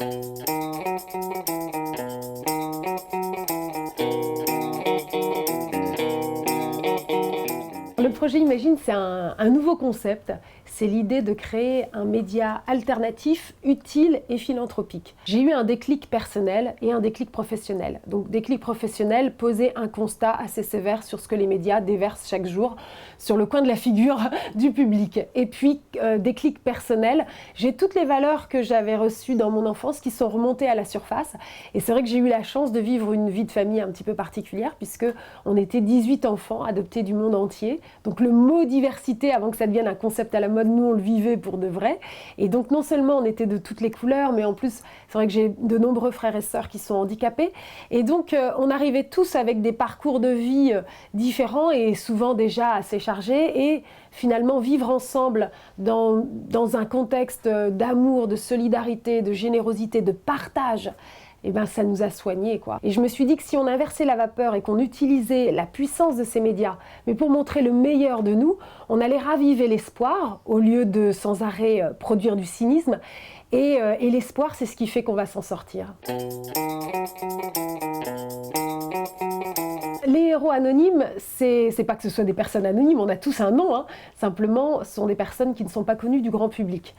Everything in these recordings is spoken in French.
Le projet Imagine, c'est un nouveau concept. C'est l'idée de créer un média alternatif, utile et philanthropique. J'ai eu un déclic personnel et un déclic professionnel. Donc déclic professionnel, poser un constat assez sévère sur ce que les médias déversent chaque jour sur le coin de la figure du public. Et puis déclic personnel, j'ai toutes les valeurs que j'avais reçues dans mon enfance qui sont remontées à la surface. Et c'est vrai que j'ai eu la chance de vivre une vie de famille un petit peu particulière puisque on était 18 enfants adoptés du monde entier. Donc le mot diversité, avant que ça devienne un concept à la mode, nous on le vivait pour de vrai. Et donc non seulement on était de toutes les couleurs, mais en plus c'est vrai que j'ai de nombreux frères et sœurs qui sont handicapés. Et donc on arrivait tous avec des parcours de vie différents et souvent déjà assez chargés. Et finalement vivre ensemble dans un contexte d'amour, de solidarité, de générosité, de partage, eh ben, ça nous a soignés, quoi. Et je me suis dit que si on inversait la vapeur et qu'on utilisait la puissance de ces médias, mais pour montrer le meilleur de nous, on allait raviver l'espoir au lieu de sans arrêt produire du cynisme. Et l'espoir, c'est ce qui fait qu'on va s'en sortir. Les héros anonymes, c'est pas que ce soit des personnes anonymes, on a tous un nom, hein. Simplement, ce sont des personnes qui ne sont pas connues du grand public.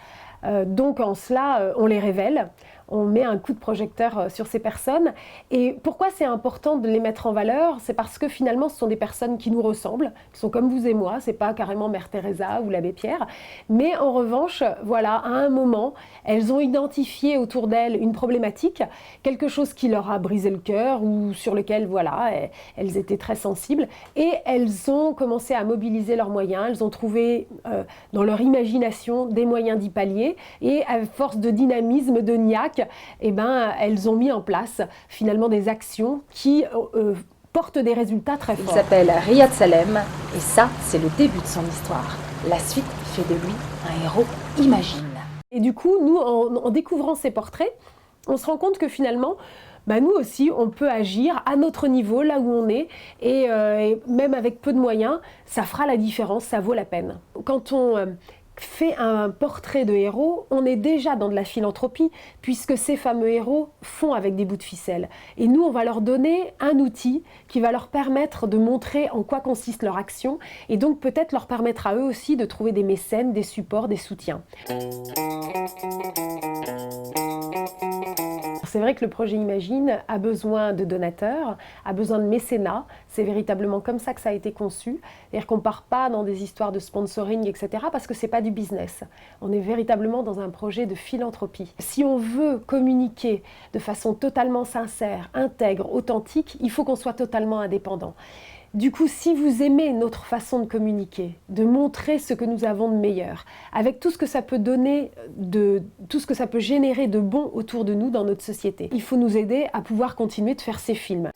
Donc en cela, on les révèle, on met un coup de projecteur sur ces personnes. Et pourquoi c'est important de les mettre en valeur? C'est parce que finalement, ce sont des personnes qui nous ressemblent, qui sont comme vous et moi, c'est pas carrément Mère Teresa ou l'abbé Pierre. Mais en revanche, voilà, à un moment, elles ont identifié autour d'elles une problématique, quelque chose qui leur a brisé le cœur ou sur lequel, voilà, elles étaient très sensibles. Et elles ont commencé à mobiliser leurs moyens, elles ont trouvé dans leur imagination des moyens d'y pallier. Et à force de dynamisme, de niaque, eh ben, elles ont mis en place finalement des actions qui portent des résultats très forts. Il s'appelle Riyad Salem et ça, c'est le début de son histoire. La suite fait de lui un héros Imagine. Et du coup, nous, en découvrant ces portraits, on se rend compte que finalement, bah nous aussi, on peut agir à notre niveau, là où on est, et même avec peu de moyens, ça fera la différence, ça vaut la peine. Quand on fait un portrait de héros, on est déjà dans de la philanthropie puisque ces fameux héros font avec des bouts de ficelle. Et nous, on va leur donner un outil qui va leur permettre de montrer en quoi consiste leur action et donc peut-être leur permettre à eux aussi de trouver des mécènes, des supports, des soutiens. C'est vrai que le projet Imagine a besoin de donateurs, a besoin de mécénat. C'est véritablement comme ça que ça a été conçu. C'est-à-dire qu'on ne part pas dans des histoires de sponsoring, etc. parce que ce n'est pas du business. On est véritablement dans un projet de philanthropie. Si on veut communiquer de façon totalement sincère, intègre, authentique, il faut qu'on soit totalement indépendant. Du coup, si vous aimez notre façon de communiquer, de montrer ce que nous avons de meilleur, avec tout ce que ça peut donner, tout ce que ça peut générer de bon autour de nous dans notre société, il faut nous aider à pouvoir continuer de faire ces films.